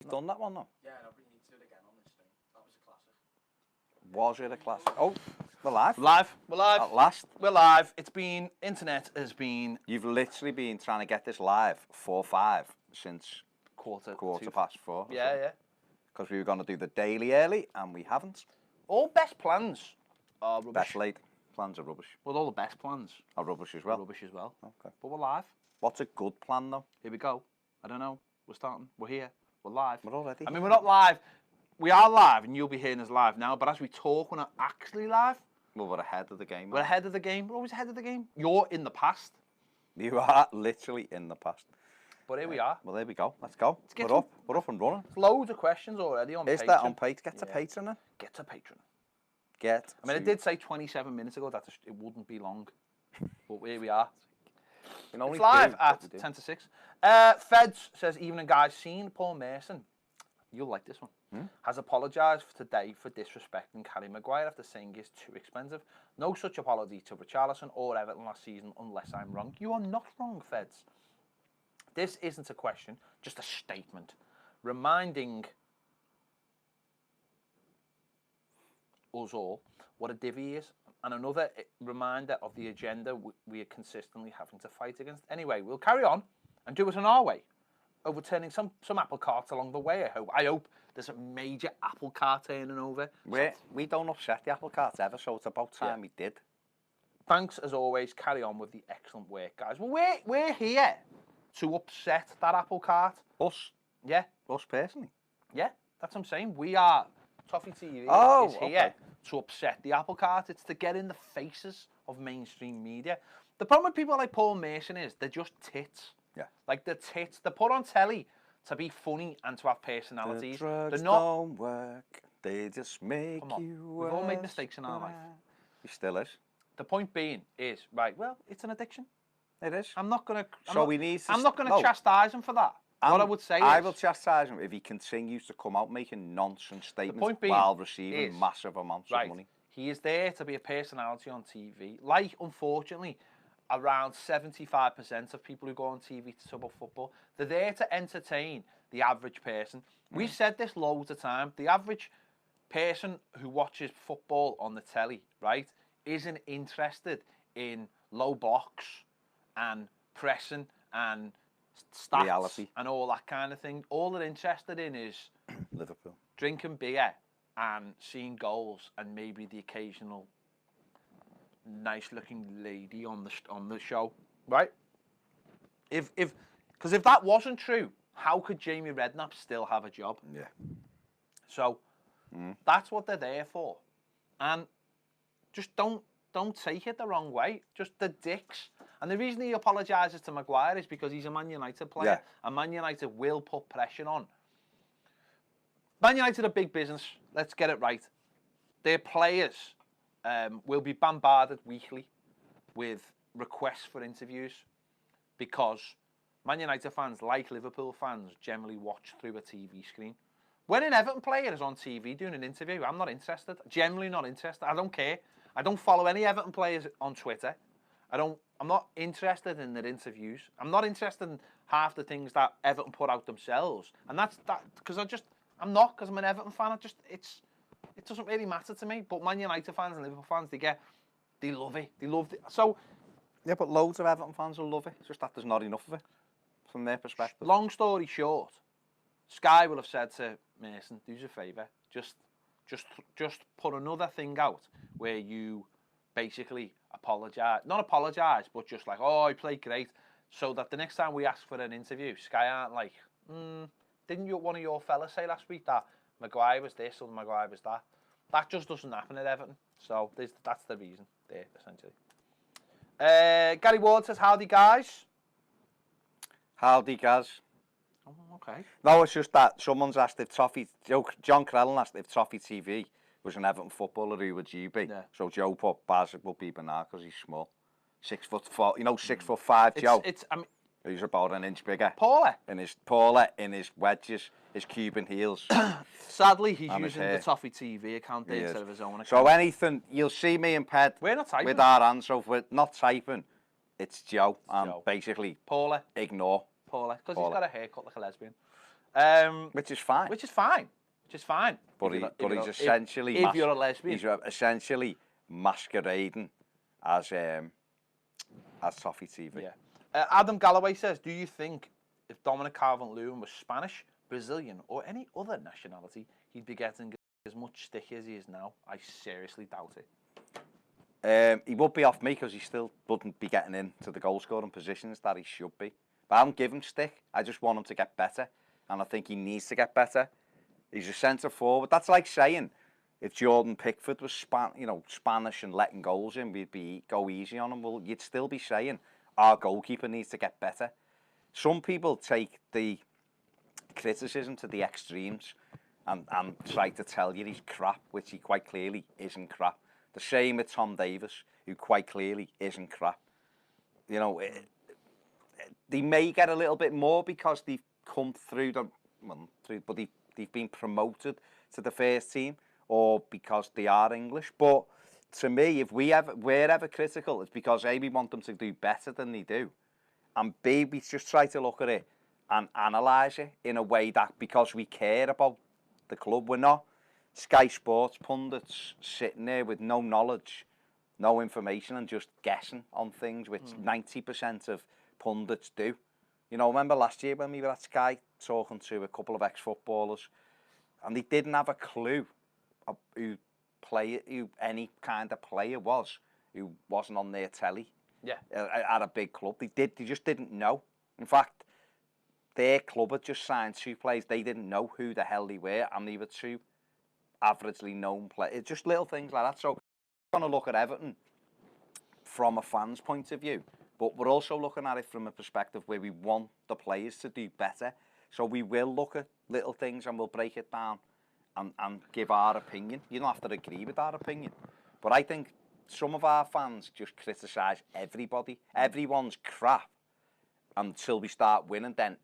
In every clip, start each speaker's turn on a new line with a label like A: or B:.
A: You've done that one, though?
B: Yeah, no, but you need to do it again on this thing. That was a classic.
A: Was it a classic? Oh, we're live.
C: We're live.
A: At last.
C: We're live. Internet has been...
A: You've literally been trying to get this live 4-5 since quarter past 4.
C: Yeah.
A: Because we were going to do the daily early, and we haven't.
C: All best plans are rubbish.
A: Best laid plans are rubbish.
C: Well, all the best plans
A: Are rubbish as well.
C: are rubbish as well.
A: Okay.
C: But we're live.
A: What's a good plan, though?
C: Here we go. I don't know. We're starting. We're here. We're live.
A: We're already
C: I mean,
A: here.
C: we're not live. We are live, and you'll be hearing us live now. But as we talk, we're not actually live.
A: Well, we're ahead of the game.
C: We're ahead of the game. We're always ahead of the game. You're in the past.
A: You are literally in the past.
C: But here we are.
A: Well, there we go. Let's go.
C: get
A: We're up. We're up and running.
C: Loads of questions already on Patreon.
A: Is that on Patreon? Get to Patreon then.
C: Get to Patreon.
A: Get.
C: I mean, it did say 27 minutes ago that it wouldn't be long. But here we are. It's live at 10 to 6. Feds says, evening guys, seen Paul Mason. You'll like this one. Has apologised today for disrespecting Harry Maguire after saying he's too expensive. No such apology to Richarlison or Everton last season unless I'm wrong. You are not wrong, Feds. This isn't a question, just a statement. Reminding us all what a divvy is, and another reminder of the agenda we are consistently having to fight against. Anyway, we'll carry on and do it in our way, overturning some apple carts along the way. I hope there's a major apple cart turning over.
A: We don't upset the apple carts ever, so it's about time we did.
C: Thanks as always. Carry on with the excellent work, guys. Well, we're here to upset that apple cart.
A: Us?
C: Yeah.
A: Us personally?
C: Yeah, that's what I'm saying. We are, Toffee TV is here to upset the apple cart. It's to get in the faces of mainstream media. The problem with people like Paul Mason is they're just tits.
A: Yeah.
C: Like they're tits. They're put on telly to be funny and to have personalities.
A: The drugs
C: they're not.
A: don't work. They just make you worse.
C: We've all made mistakes in our life.
A: He still is.
C: The point being is, right, well, it's an addiction.
A: It is.
C: I'm not going to...
A: I'm
C: not going to chastise him for that. What I would say is...
A: I will chastise him if he continues to come out making nonsense statements while receiving massive amounts of money.
C: He is there to be a personality on TV. Like, unfortunately, around 75% of people who go on TV to talk about football, they're there to entertain the average person. We've said this loads of times. The average person who watches football on the telly, right, isn't interested in low blocks and pressing and stats
A: reality
C: and all that kind of thing. All they're interested in is
A: Liverpool,
C: drinking beer and seeing goals and maybe the occasional nice-looking lady on the show, right? Because if that wasn't true, how could Jamie Redknapp still have a job?
A: Yeah.
C: So that's what they're there for, and just don't take it the wrong way. Just the dicks. And the reason he apologises to Maguire is because he's a Man United player, and Man United will put pressure on. Man United are big business. Let's get it right. Their players will be bombarded weekly with requests for interviews because Man United fans, like Liverpool fans, generally watch through a TV screen. When an Everton player is on TV doing an interview, I'm not interested. Generally not interested. I don't care. I don't follow any Everton players on Twitter. I'm not interested in their interviews. I'm not interested in half the things that Everton put out themselves. And that's that because I'm not, because I'm an Everton fan. It doesn't really matter to me. But Man United fans and Liverpool fans, they love it. They love it. So
A: yeah, but loads of Everton fans will love it. It's just that there's not enough of it from their perspective.
C: Long story short, Sky will have said to Mason, do us a favour, just put another thing out where you basically not apologise, but just like, oh, he played great, so that the next time we ask for an interview, Sky aren't like, didn't one of your fellas say last week that Maguire was this or Maguire was that? That just doesn't happen at Everton. So that's the reason there, essentially. Gary Ward says, howdy, guys.
A: Howdy, guys.
C: Oh, okay.
A: No, it's just that someone's asked if John Crellin asked if Toffee TV was an Everton footballer, who would you be? Yeah. So Joe put Baz will be Bernard because he's small. 6'4", 6'5", Joe. He's about an inch bigger.
C: Paula
A: in his wedges, his Cuban heels.
C: Sadly, he's using the Toffee TV account there instead of his own account.
A: So anything, you'll see me and Ped
C: we're not typing.
A: With our hands, so if we're not typing, it's Joe. Basically,
C: Paula.
A: Ignore.
C: Paula, because he's got a haircut like a lesbian.
A: Which is fine.
C: Which is fine. Which is fine.
A: But, he's essentially...
C: If you're a lesbian.
A: He's essentially masquerading as Toffee TV.
C: Yeah. Adam Galloway says, do you think if Dominic Calvert-Lewin was Spanish, Brazilian, or any other nationality, he'd be getting as much stick as he is now? I seriously doubt it.
A: He would be off me because he still wouldn't be getting into the goal-scoring positions that he should be. But I don't give him stick. I just want him to get better. And I think he needs to get better. He's a centre-forward. That's like saying if Jordan Pickford was Spanish and letting goals in, we'd go easy on him. Well, you'd still be saying our goalkeeper needs to get better. Some people take the criticism to the extremes and try to tell you he's crap, which he quite clearly isn't crap. The same with Tom Davis, who quite clearly isn't crap. You know, they may get a little bit more because they've come through but they've been promoted to the first team, or because they are English. But to me, if we're ever critical, it's because A, we want them to do better than they do, and B, we just try to look at it and analyse it in a way that, because we care about the club, we're not Sky Sports pundits sitting there with no knowledge, no information, and just guessing on things, which 90% of pundits do. You know, remember last year when we were at Sky talking to a couple of ex-footballers, and they didn't have a clue who any kind of player was who wasn't on their telly.
C: Yeah.
A: At a big club. They just didn't know. In fact, their club had just signed 2 players. They didn't know who the hell they were, and they were 2 averagely known players. Just little things like that. So we're going to look at Everton from a fan's point of view, but we're also looking at it from a perspective where we want the players to do better. So we will look at little things and we'll break it down and give our opinion. You don't have to agree with our opinion. But I think some of our fans just criticise everybody. Everyone's crap until we start winning. Then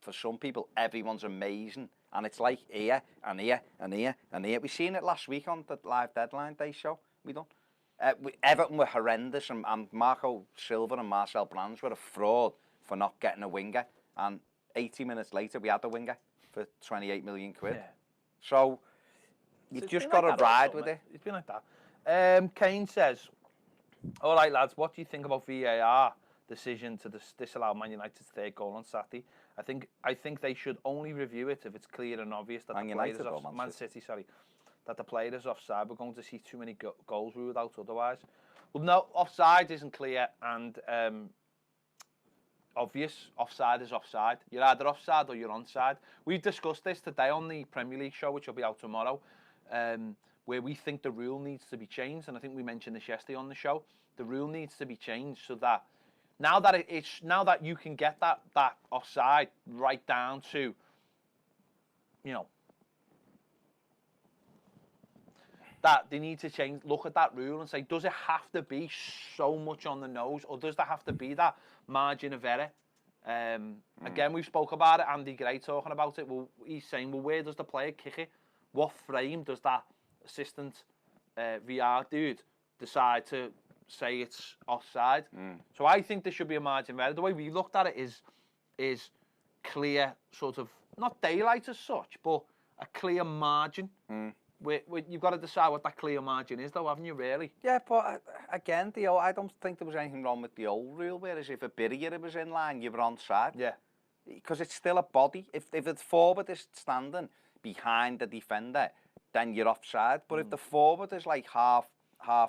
A: for some people, everyone's amazing. And it's like here and here and here and here. We seen it last week on the live deadline day show. We done. Everton were horrendous, and Marco Silva and Marcel Brands were a fraud for not getting a winger. And 80 minutes later, we had a winger for 28 million quid. Yeah. So you've just got to ride with it.
C: It's been like that. Kane says, all right, lads, what do you think about VAR decision to disallow Man United's 3rd goal on Saturday? I think they should only review it if it's clear and obvious that Man City, that the player is offside. We're going to see too many goals ruled out otherwise. Well, no, offside isn't clear and obvious. Offside is offside. You're either offside or you're onside. We've discussed this today on the Premier League show, which will be out tomorrow, where we think the rule needs to be changed, and I think we mentioned this yesterday on the show. The rule needs to be changed so that now that you can get that offside right down to, you know, that they need to look at that rule and say, does it have to be so much on the nose, or does there have to be that margin of error? Again, we've spoke about it. Andy Gray talking about it. Well, he's saying, well, where does the player kick it? What frame does that assistant VR dude decide to say it's offside? So I think there should be a margin of error. The way we looked at it is clear, sort of, not daylight as such, but a clear margin. You've got to decide what that clear margin is, though, haven't you, really? Yeah,
A: but again, I don't think there was anything wrong with the old rule, whereas if a barrier was in line, you were onside. Yeah. Because it's still a body. If the forward is standing behind the defender, then you're offside. But if the forward is like half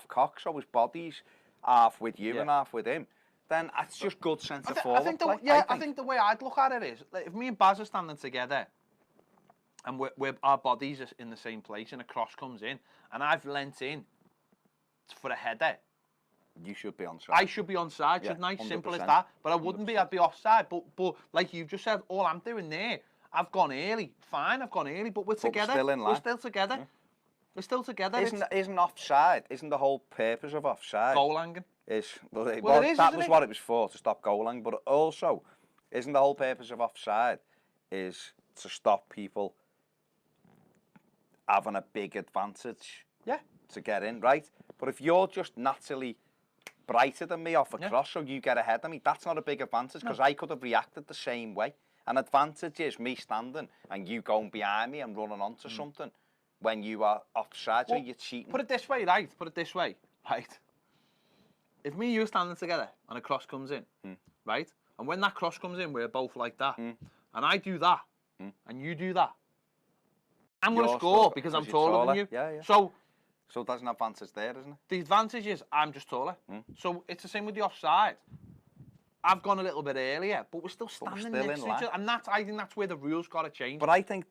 A: cock, so his body's half with you and half with him, then it's just good centre forward.
C: I think the way I'd look at it is, like, if me and Baz are standing together, and our bodies are in the same place, and a cross comes in, and I've leant in for a header.
A: You should be onside.
C: I should be onside, shouldn't I? 100%. Simple as that. But I wouldn't 100%. Be. I'd be offside. But like you've just said, all I'm doing there, I've gone early. Fine, I've gone early, but we're together.
A: Still in line.
C: We're still together. Yeah. We're still together.
A: Isn't offside? Isn't the whole purpose of offside?
C: Goal angling.
A: It is,
C: that
A: was what it was for, to stop goal angling. But also, isn't the whole purpose of offside is to stop people having a big advantage to get in, right? But if you're just naturally brighter than me off a cross, so you get ahead of me, that's not a big advantage, because I could have reacted the same way. An advantage is me standing and you going behind me and running onto something when you are offside, so you're cheating.
C: Put it this way, right? Right? If me and you are standing together and a cross comes in, right? And when that cross comes in, we're both like that. And I do that, and you do that. I'm going to score because I'm taller than you.
A: Yeah. So there's an advantage there, isn't it?
C: The advantage is I'm just taller. So it's the same with the offside. I've gone a little bit earlier, but we're still standing next to each other. And I think that's where the rules got to change.
A: But I think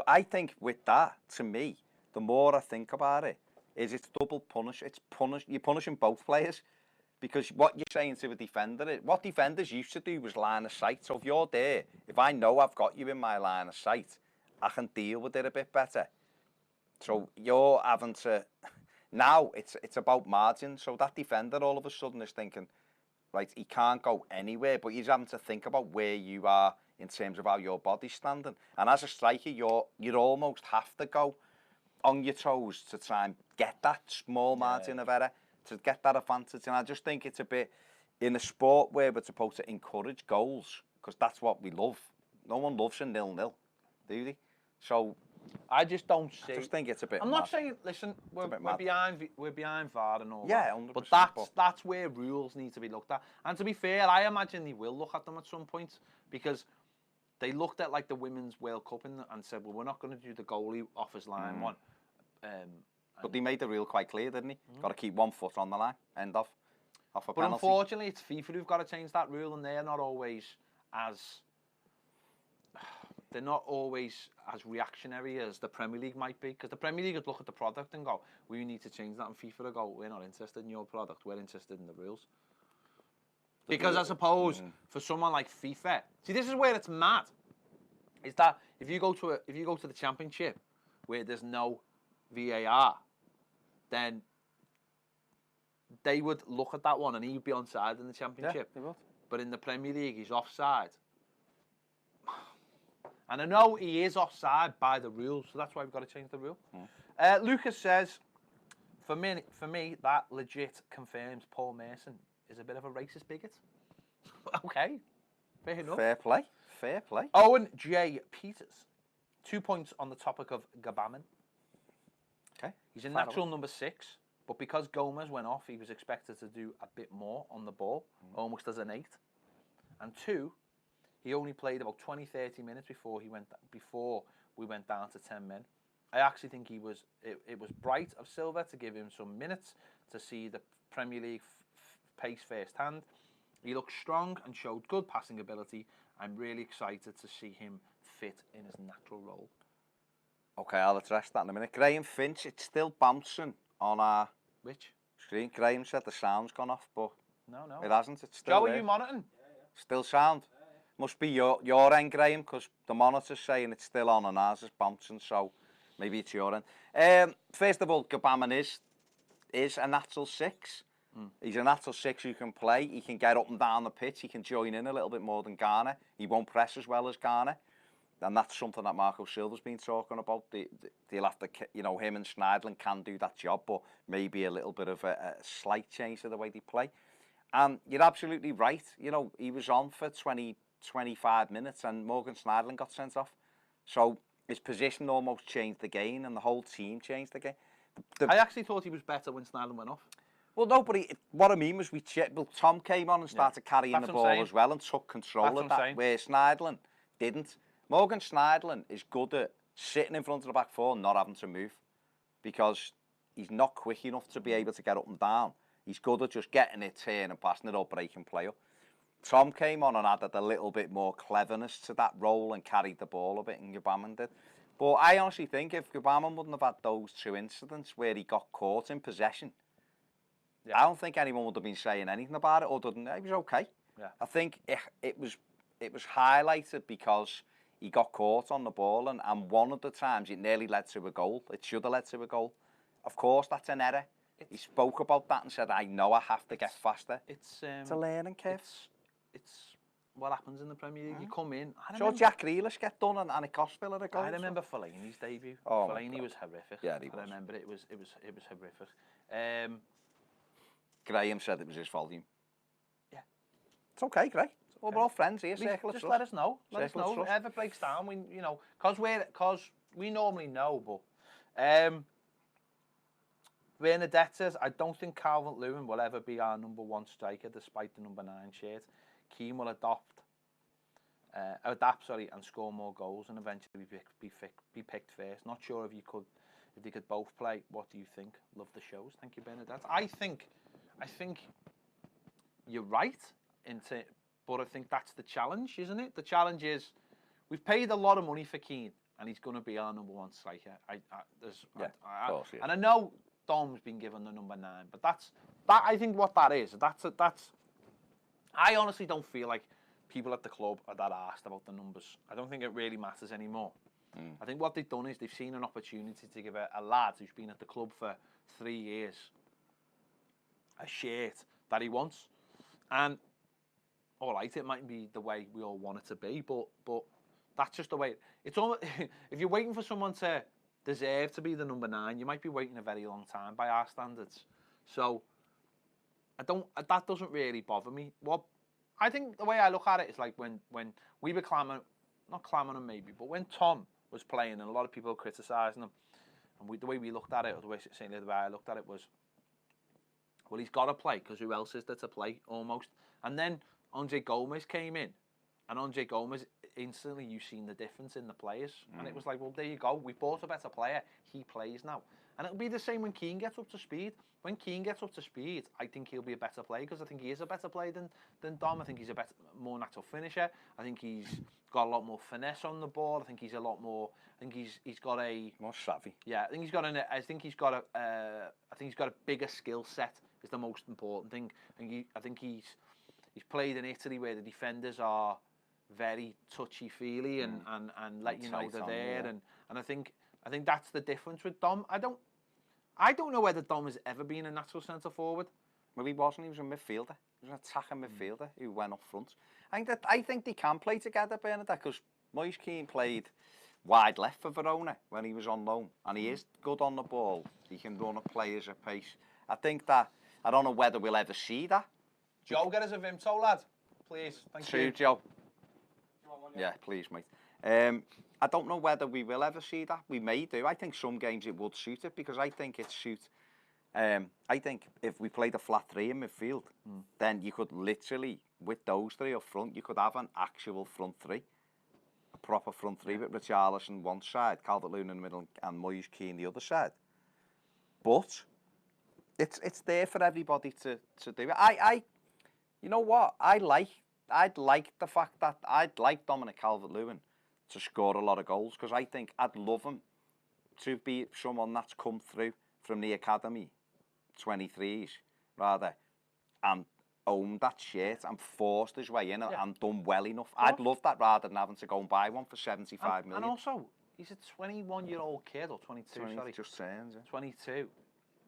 A: I think with that, to me, the more I think about it, is it's double punish. You're punishing both players. Because what you're saying to a defender, what defenders used to do was line of sight. So if you're there, if I know I've got you in my line of sight, I can deal with it a bit better. So you're having to, now it's about margin. So that defender all of a sudden is thinking, right, he can't go anywhere, but he's having to think about where you are in terms of how your body's standing. And as a striker, you'd almost have to go on your toes to try and get that small margin of error, to get that advantage. And I just think it's a bit, in a sport where we're supposed to encourage goals, because that's what we love. No one loves a 0-0, do they? So
C: I just don't see.
A: I just think it's a bit.
C: I'm not saying. Listen, we're behind VAR and all.
A: Yeah,
C: that.
A: 100%.
C: But that's where rules need to be looked at. And to be fair, I imagine they will look at them at some point, because they looked at like the Women's World Cup and said, well, we're not going to do the goalie off his line one.
A: But they made the rule quite clear, didn't he? Got to keep 1 foot on the line, end off a penalty.
C: But unfortunately, it's FIFA who've got to change that rule, and they're not always as reactionary as the Premier League might be. Because the Premier League would look at the product and go, we need to change that, and FIFA would go, we're not interested in your product, we're interested in the rules. Because I suppose for someone like FIFA, see, this is where it's mad. Is that if you go to the Championship where there's no VAR, then they would look at that one and he would be onside in the Championship.
A: Yeah, they would.
C: But in the Premier League, he's offside. And I know he is offside by the rules, so that's why we've got to change the rule. Lucas says, for me, that legit confirms Paul Merson is a bit of a racist bigot. Okay, fair enough.
A: Fair play.
C: Owen J. Peters, 2 points on the topic of Gabaman.
A: Okay.
C: He's a natural number 6, but because Gomez went off, he was expected to do a bit more on the ball, almost as an 8. And 2, he only played about 20-30 minutes before we went down to 10 men. I actually think it was bright of Silva to give him some minutes to see the Premier League pace firsthand. He looked strong and showed good passing ability. I'm really excited to see him fit in his natural role.
A: Okay, I'll address that in a minute. Graham Finch, it's still bouncing on our screen. Graham said the sound's gone off, but
C: no,
A: it hasn't. It's still
C: Joe,
A: there.
C: are you monitoring?
A: Still sound. Must be your end, Graham, because the monitor's saying it's still on and ours is bouncing, so maybe it's your end. First of all, Gabaman is a natural 6. He's a natural 6 who can play. He can get up and down the pitch. He can join in a little bit more than Garner. He won't press as well as Garner. And that's something that Marco Silva's been talking about. They'll have to, him and Schneidlin can do that job, but maybe a little bit of a slight change to the way they play. And you're absolutely right. He was on for 20-25 minutes and Morgan Schneidlin got sent off. So his position almost changed the game and the whole team changed the game.
C: I actually thought he was better when Schneidlin went off.
A: Well, no, but what I mean was Tom came on and started carrying the ball as well and took control of that, where Schneidlin didn't. Morgan Schneidlin is good at sitting in front of the back four and not having to move because he's not quick enough to be able to get up and down. He's good at just getting it, turning, passing it or breaking play up. Tom came on and added a little bit more cleverness to that role and carried the ball a bit, and Gabaman did. But I honestly think if Gabaman wouldn't have had those 2 incidents where he got caught in possession, I don't think anyone would have been saying anything about it other than he was okay.
C: Yeah.
A: I think it was highlighted because he got caught on the ball and one of the times it nearly led to a goal. It should have led to a goal. Of course, that's an error. He spoke about that and said, I know I have to get faster.
C: It's
A: a learning curve.
C: It's what happens in the Premier League. You come in.
A: So Jack Grealish get done and it cost Villa a goal.
C: I remember Fellaini's debut.
A: Oh,
C: Fellaini was horrific.
A: Yeah, he was.
C: I remember it was horrific.
A: Graham said it was his volume.
C: Yeah.
A: It's okay, Gray. Well, we're all friends here, Circle of
C: Just
A: Trust.
C: let us know. Let us
A: Circle of
C: know.
A: Trust.
C: If it ever breaks down, we, you know, because we normally know, but Bernadette says, I don't think Calvert-Lewin will ever be our number one striker despite the number 9 shirt. Keane will adapt, and score more goals and eventually be picked first. Not sure if they could both play. What do you think? Love the shows. Thank you, Bernadette. I think you're right, but I think that's the challenge, isn't it? The challenge is we've paid a lot of money for Keane and he's going to be our number one striker. And I know Dom's been given the number 9, but that I think what that is. That's. I honestly don't feel like people at the club are that arsed about the numbers. I don't think it really matters anymore. I think what they've done is they've seen an opportunity to give a lad who's been at the club for 3 years a shirt that he wants. And all right, it might be the way we all want it to be, but that's just the way. It's almost, if you're waiting for someone to deserve to be the number 9, you might be waiting a very long time by our standards. So that doesn't really bother me. I think the way I look at it is like when we were not clamoring maybe, but when Tom was playing and a lot of people were criticising him, and the way we looked at it, or the way I looked at it was, well, he's got to play because who else is there to play almost? And then Andre Gomez came in, and Andre Gomez, instantly you've seen the difference in the players. And it was like, well, there you go. We bought a better player. He plays now. And it'll be the same when Keane gets up to speed. When Keane gets up to speed, I think he'll be a better player because I think he is a better player than Dom. I think he's more natural finisher. I think he's got a lot more finesse on the ball. I think he's a lot more. I think he's got a
A: more savvy.
C: Yeah, I think he's got a bigger skill set. Is the most important thing. I think he's played in Italy where the defenders are very touchy-feely and let you know they're there. Yeah. And I think that's the difference with Dom. I don't know whether Dom has ever been a natural centre forward.
A: Well, he wasn't. He was a midfielder. He was an attacking midfielder who went up front. I think they can play together, Bernadette, because Moise Keane played wide left for Verona when he was on loan, and he is good on the ball. He can run at players at pace. I think that I don't know whether we'll ever see that.
C: Joe, get us a Vimto, lad, please. Thank you.
A: Joe. Yeah, please, mate. I don't know whether we will ever see that. We may do. I think some games it would suit it because I think it suits. I think if we played a flat 3 in midfield, then you could literally, with those 3 up front, you could have an actual front 3. A proper front 3 with Richarlison one side, Calvert-Lewin in the middle and Moise Keane the other side. But it's there for everybody to do it. You know what? I'd like the fact that I'd like Dominic Calvert-Lewin to score a lot of goals because I think I'd love him to be someone that's come through from the academy, 23s rather, and owned that shirt and forced his way in and done well enough. I'd love that rather than having to go and buy one for 75 million.
C: And also, he's a 21-year-old kid, or 22,
A: 20,
C: sorry.
A: Just saying, yeah.
C: 22.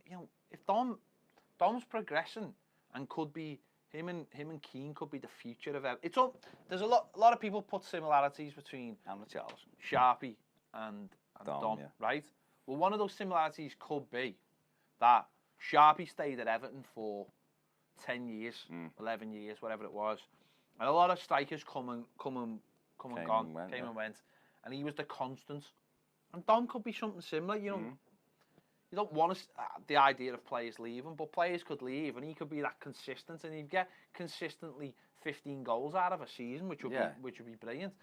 C: You know, if Dom's progressing and could be him and Keane could be the future of Everton. There's a lot of people put similarities between Sharpie and Dom, right? Well, one of those similarities could be that Sharpie stayed at Everton for 10 years, 11 years, whatever it was, and a lot of strikers came and went, and he was the constant. And Dom could be something similar, you know. You don't want the idea of players leaving, but players could leave, and he could be that consistent, and he'd get consistently 15 goals out of a season, which would be brilliant.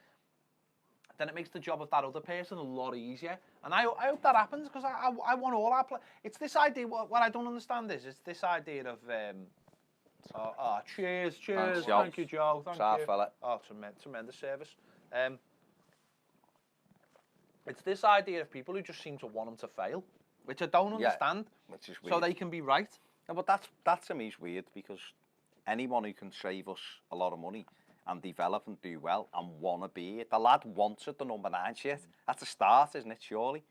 C: Then it makes the job of that other person a lot easier, and I hope that happens because I want all our players. It's this idea. What I don't understand is it's this idea of. Cheers,
A: Thanks,
C: thank you, Joe. Thank you.
A: Fella.
C: Oh, tremendous service. It's this idea of people who just seem to want them to fail. Which I don't understand,
A: which is weird.
C: So they can be right.
A: No, but that to me is weird because anyone who can save us a lot of money and develop and do well and want to be it, the lad wants it, the number 9 shirt. That's a start, isn't it? Surely.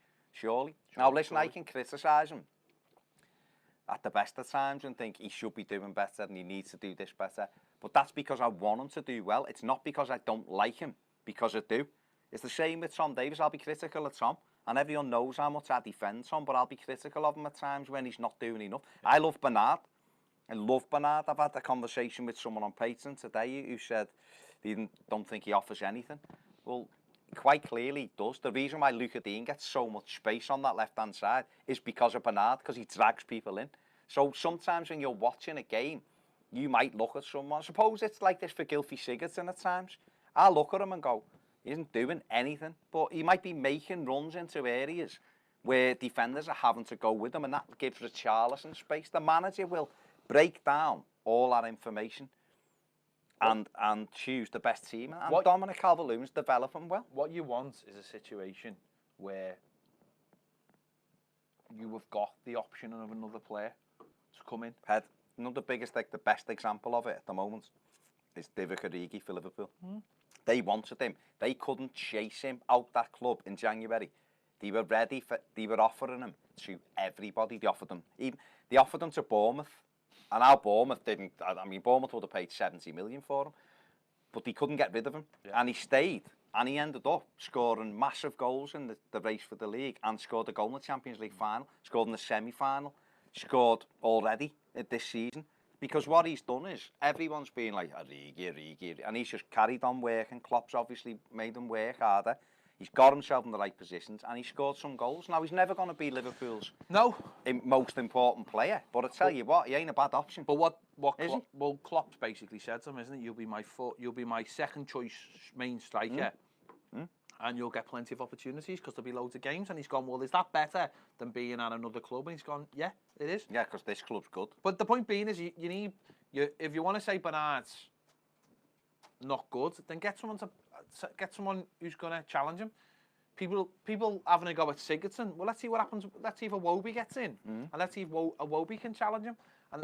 A: Now listen, I can criticise him at the best of times and think he should be doing better and he needs to do this better. But that's because I want him to do well. It's not because I don't like him, because I do. It's the same with Tom Davies. I'll be critical of Tom. And everyone knows how much I defend Tom, but I'll be critical of him at times when he's not doing enough. I love Bernard. I've had a conversation with someone on Patreon today who said They don't think he offers anything. Well, quite clearly he does. The reason why Luca Dean gets so much space on that left-hand side is because of Bernard, because he drags people in. So sometimes when you're watching a game, you might look at someone. Suppose it's like this for Gylfi Sigurdsson at times. I'll look at him and go, he isn't doing anything, but he might be making runs into areas where defenders are having to go with him, and that gives Richarlison space. The manager will break down all that information and choose the best team. And Dominic Calvert-Lewin's developing well.
C: What you want is a situation where you have got the option of another player to come in.
A: Another the best example of it at the moment is Divock Origi for Liverpool. They wanted him. They couldn't chase him out that club in January. They were ready they were offering him to everybody. They offered him to Bournemouth. And now Bournemouth didn't. I mean, Bournemouth would have paid 70 million for him, but they couldn't get rid of him. Yeah. And he stayed, and he ended up scoring massive goals in the race for the league, and scored a goal in the Champions League final, scored in the semi-final, scored already this season. Because what he's done is, everyone's been like, Origi, and he's just carried on working. Klopp's obviously made him work harder. He's got himself in the right positions, and he scored some goals. Now, he's never going to be Liverpool's most important player, but I tell you what, he ain't a bad option.
C: But well, Klopp's basically said to him, isn't it? You'll be my second choice main striker, and you'll get plenty of opportunities because there'll be loads of games. And he's gone, well, is that better than being at another club? And he's gone, yeah, it is.
A: Yeah, because this club's good.
C: But the point being is, you need if you want to say Bernard's not good, then get someone who's going to challenge him. People having a go at Sigurdsson. Well, let's see what happens. Let's see if Iwobi gets in, and let's see if Iwobi can challenge him. And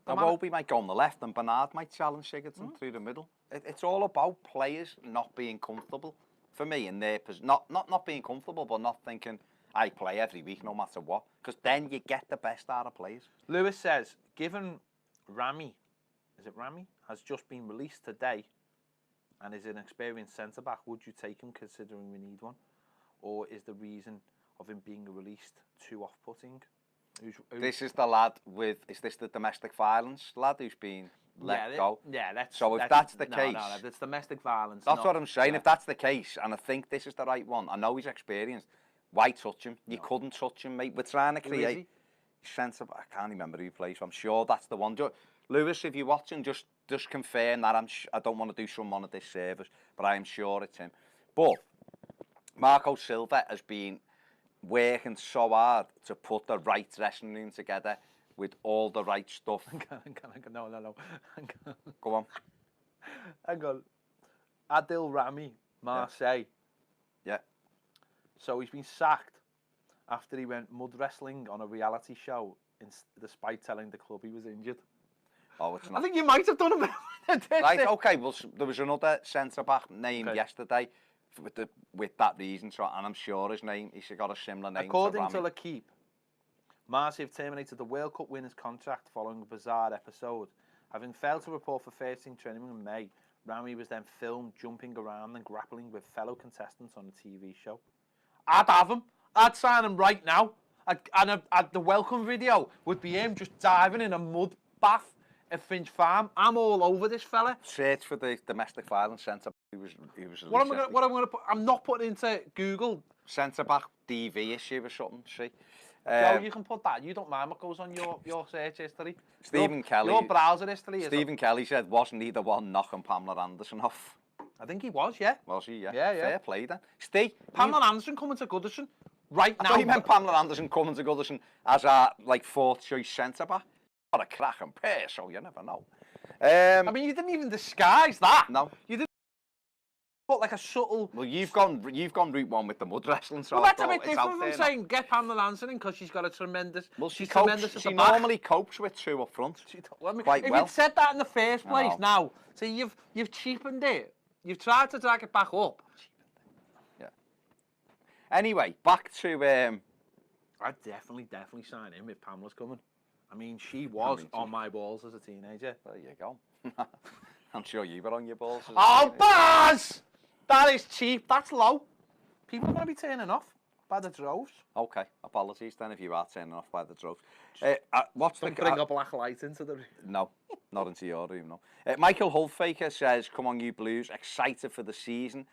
A: Iwobi might go on the left, and Bernard might challenge Sigurdsson through the middle. It's all about players not being comfortable. For me, in their not being comfortable, but not thinking I play every week no matter what. Because then you get the best out of players.
C: Lewis says, given Rami has just been released today and is an experienced centre-back, would you take him considering we need one? Or is the reason of him being released too off-putting?
A: This is the lad is this the domestic violence lad who's been let go?
C: Yeah,
A: that's the case.
C: No, that's domestic violence.
A: That's what I'm saying. If that's the case, and I think this is the right one, I know he's experienced, why touch him? You couldn't touch him, mate. We're trying to create centre-back. I can't remember who he plays for. I'm sure that's the one. Lewis, if you're watching, just confirm that. I don't want to do someone at this service, but I am sure it's him. But Marco Silva has been working so hard to put the right dressing room together with all the right stuff.
C: No.
A: Go on.
C: Hang on. Adil Rami, Marseille.
A: Yeah.
C: So he's been sacked after he went mud wrestling on a reality show, despite telling the club he was injured.
A: Oh, it's not.
C: I think you might have done it.
A: Right, okay. Well, there was another centre-back named yesterday with that reason, and I'm sure his name, he's got a similar name.
C: According to L'Equipe, Marseille have terminated the World Cup winner's contract following a bizarre episode. Having failed to report for first team training in May, Rami was then filmed jumping around and grappling with fellow contestants on a TV show. I'd have him. I'd sign him right now. And the welcome video would be him just diving in a mud bath at Finch Farm. I'm all over this fella.
A: Search for the domestic violence centre. He was.
C: What am I going to put? I'm not putting into Google.
A: Centre back DV issue or something. See.
C: Joe, you can put that. You don't mind what goes on your search history.
A: Stephen Kelly.
C: Your browser history.
A: Stephen Kelly said, wasn't he the one knocking Pamela Anderson off?
C: I think he was, yeah.
A: Was he? Yeah.
C: Yeah.
A: Fair play then. Steve.
C: Pamela Anderson coming to Goodison right now.
A: I thought you meant Pamela Anderson coming to Goodison as our fourth choice centre back. Not a cracking pair, so you never know.
C: I mean, you didn't even disguise that.
A: No.
C: You didn't put like a subtle.
A: Well, you've gone route one with the mud wrestling. So
C: well, that's a bit different from saying get Pamela Anderson in because she's got a tremendous.
A: Well,
C: she's tremendous.
A: She normally copes with two up front. Quite
C: if
A: well.
C: you'd said that in the first place, now, so you've cheapened it. You've tried to drag it back up.
A: Yeah. Anyway, back to.
C: I'd definitely sign in if Pamela's coming. I mean, she was on my balls as a teenager.
A: There you go. I'm sure you were on your balls as a
C: teenager. Baz! That is cheap. That's low. People are going to be turning off. by the droves.
A: Okay, apologies then if you are turning off by the droves. What's
C: Don't
A: the...
C: bring a black light into the room.
A: No, not into your room, no. Michael Hulfaker says, come on you Blues, excited for the season.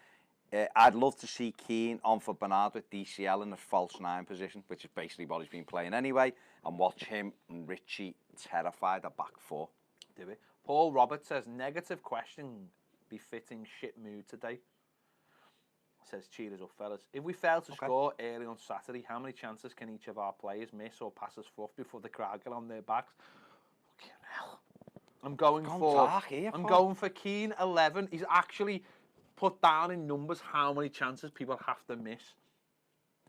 A: I'd love to see Keane on for Bernard with DCL in the false 9 position, which is basically what he's been playing anyway, and watch him and Richie terrified at back 4.
C: Do it. Paul Roberts says, negative question befitting shit mood today. Says, cheers up, fellas. If we fail to score early on Saturday, how many chances can each of our players miss or pass us fluff before the crowd get on their backs? Fucking hell. I'm going for Keane 11. He's actually put down in numbers how many chances people have to miss.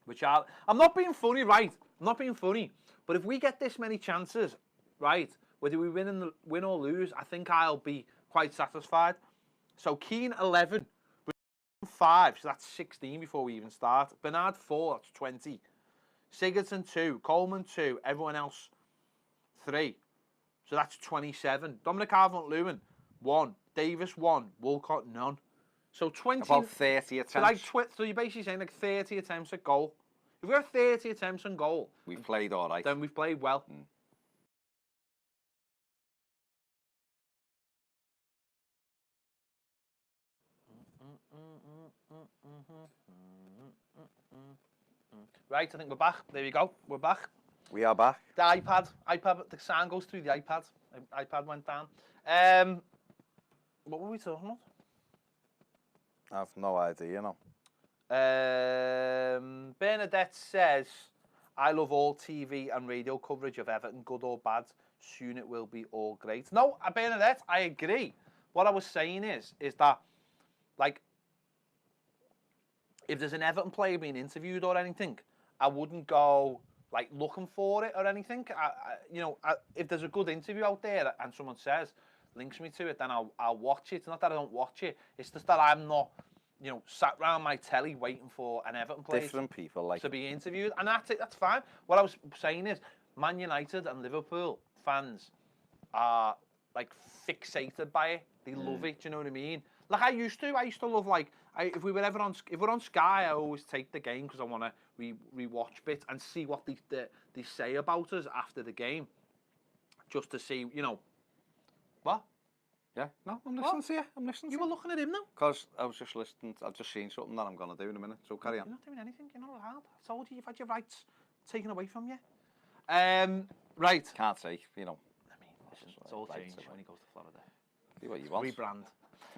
C: Which I'm not being funny, right? I'm not being funny. But if we get this many chances, right, whether we win or lose, I think I'll be quite satisfied. So Keane 11. 5, so that's 16 before we even start. Bernard 4, that's 20. Sigurdsson 2, Coleman 2, everyone else 3. So that's 27. Dominic Calvert-Lewin 1, Davis 1, Walcott none. So 20.
A: About 30 attempts.
C: So you're basically saying like 30 attempts at goal. If we have 30 attempts on goal,
A: we've played all right.
C: Then we've played well. Right, I think we're back. There we go. We're back.
A: We are back.
C: The iPad, the sound goes through the iPad. The iPad went down. What were we talking about?
A: I have no idea, you know.
C: Bernadette says, I love all TV and radio coverage of Everton, good or bad. Soon it will be all great. No, Bernadette, I agree. What I was saying is that, like, if there's an Everton player being interviewed or anything, I wouldn't go like looking for it or anything. If there's a good interview out there and someone says links me to it, then I'll watch it. Not that I don't watch it. It's just that I'm not, sat around my telly waiting for an Everton player to be interviewed, and that's fine. What I was saying is, Man United and Liverpool fans are like fixated by it. They love it. Do you know what I mean? Like I used to love if we're on Sky, I always take the game because I want to rewatch bits and see what they say about us after the game, just to see, what?
A: Yeah, no, I'm listening to you.
C: You were looking at him now?
A: Because I was just listening. I've just seen something that I'm going to do in a minute. So carry on.
C: You're not doing anything. You're not allowed. I told you you've had your rights taken away from you. Right.
A: Can't say,
C: I mean, listen, it's all changed when he goes to Florida.
A: See what you want.
C: Rebrand.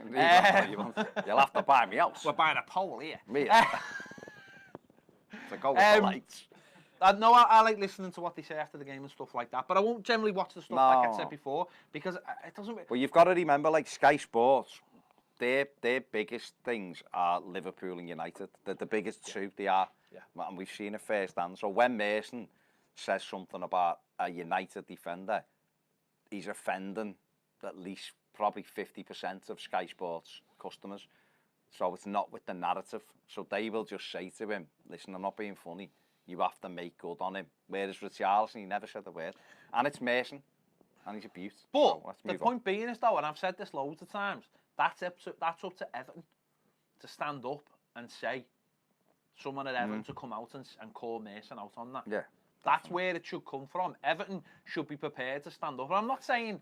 A: What you want. You'll have to buy me house.
C: We're buying a pole here.
A: Me. So go with the lights.
C: No, I like listening to what they say after the game and stuff like that, but I won't generally watch the stuff like I said before because it doesn't.
A: Well, you've got to remember, like Sky Sports, their biggest things are Liverpool and United. They're the biggest two. They are, and we've seen it firsthand. So when Mason says something about a United defender, he's offending at least probably 50% of Sky Sports customers. So it's not with the narrative. So they will just say to him, listen, I'm not being funny. You have to make good on him. Whereas Richarlison, he never said a word. And it's Mason. And he's a beaut.
C: But so the point being is, though, and I've said this loads of times, that's up to Everton to stand up and say, someone at Everton to come out and call Mason out on that.
A: Yeah.
C: That's where it should come from. Everton should be prepared to stand up. And I'm not saying,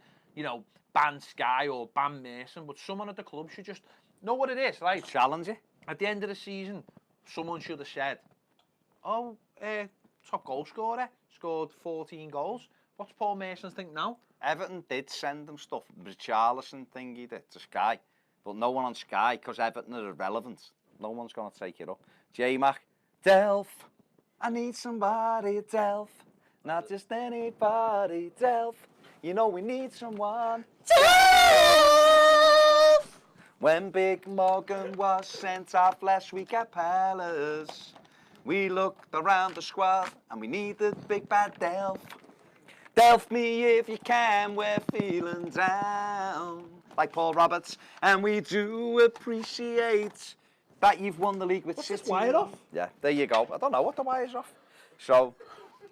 C: ban Sky or ban Mason, but someone at the club should just know what it is, right?
A: Challenge it.
C: At the end of the season, someone should have said, top goal scorer, scored 14 goals. What's Paul Mason's think now?
A: Everton did send them stuff. Richarlison thing he did to Sky. But no one on Sky, because Everton are irrelevant. No one's going to take it up. J-Mac, Delph, I need somebody, Delph. Not just anybody, Delph. You know we need someone. Delph! When Big Morgan was sent off last week at Palace, we looked around the squad and we needed big bad Delph. Delph me if you can, we're feeling down. Like Paul Roberts, and we do appreciate that you've won the league with City.
C: What's this wire off?
A: Yeah, there you go. I don't know what the wire's off. So,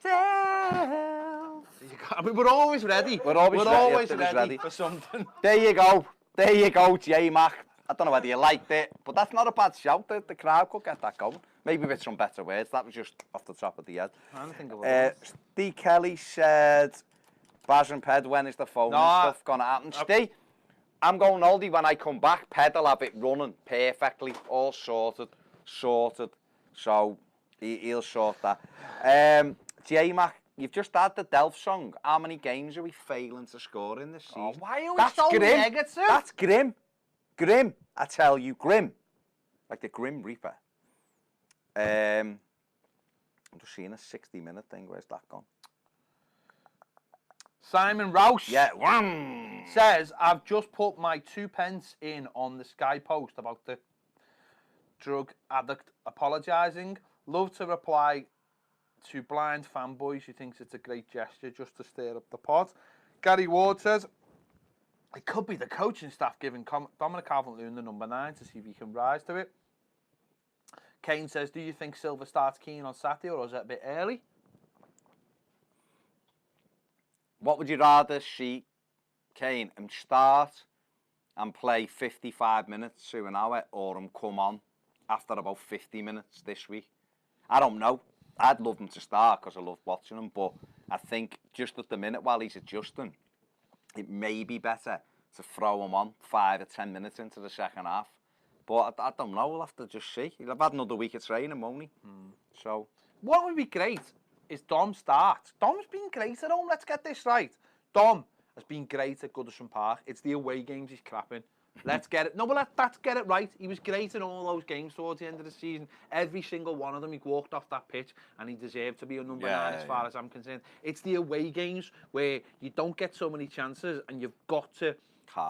A: Delph.
C: I mean, we're always ready.
A: We're always ready
C: ready for something.
A: There you go, J-Mac. I don't know whether you liked it, but that's not a bad shout. The crowd could get that going. Maybe with some better words. That was just off the top of the head.
C: I don't think it was.
A: Steve Kelly said, Baz and Ped, when is the phone and stuff going to happen? Steve, I'm going oldie when I come back. Ped will have it running perfectly, all sorted. So he'll sort that. J-Mac, you've just had the Delph song. How many games are we failing to score in this season?
C: Why are we so negative?
A: That's grim. Grim. I tell you, grim. Like the Grim Reaper. I'm just seeing a 60-minute thing. Where's that gone?
C: Simon Rouse
A: Yeah.
C: says, I've just put my 2 pence in on the Sky post about the drug addict apologising. Love to reply to blind fanboys who thinks it's a great gesture just to stir up the pot. Gary Ward says, it could be the coaching staff giving Dominic Calvert-Lewin the number 9 to see if he can rise to it. Kane says, do you think Silva starts Keane on Saturday or is it a bit early?
A: What would you rather see, Kane, him start and play 55 minutes to an hour, or him come on after about 50 minutes this week? I don't know. I'd love him to start because I love watching him, but I think just at the minute while he's adjusting, it may be better to throw him on 5 or 10 minutes into the second half. But I don't know. We'll have to just see. He'll have had another week of training, won't he? So
C: what would be great is Dom starts. Dom's been great at home. Let's get this right. Dom has been great at Goodison Park. It's the away games he's crapping. Let's get it. No, but let's get it right. He was great in all those games towards the end of the season. Every single one of them, he walked off that pitch and he deserved to be a number 9 as far as I'm concerned. It's the away games where you don't get so many chances and you've got to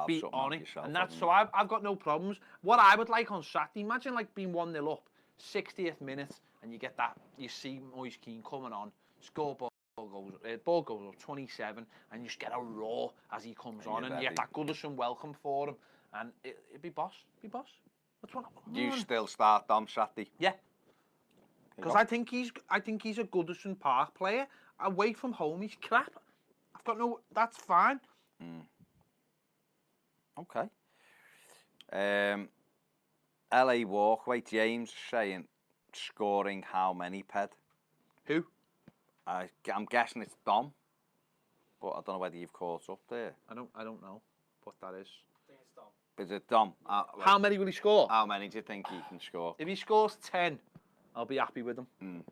C: be on it. Yourself, and that's so I've got no problems. What I would like on Saturday, imagine like being 1-0 up, 60th minute, and you get that, you see Moise Keane coming on, scoreboard. Ball goes up 27, and you just get a roar as he comes on, and you get that Goodison welcome for him, and it'd be boss, That's what
A: you still start Dom Saturday?
C: Yeah, because I think he's a Goodison Park player. Away from home, he's crap. I've got no. That's fine.
A: Okay. LA Walkway, James saying scoring how many, Ped?
C: Who?
A: I'm guessing it's Dom, but I don't know whether you've caught up there.
C: I don't know what that is.
B: I think it's Dom.
A: Is it Dom?
C: How many will he score?
A: How many do you think he can score?
C: If he scores 10, I'll be happy with him.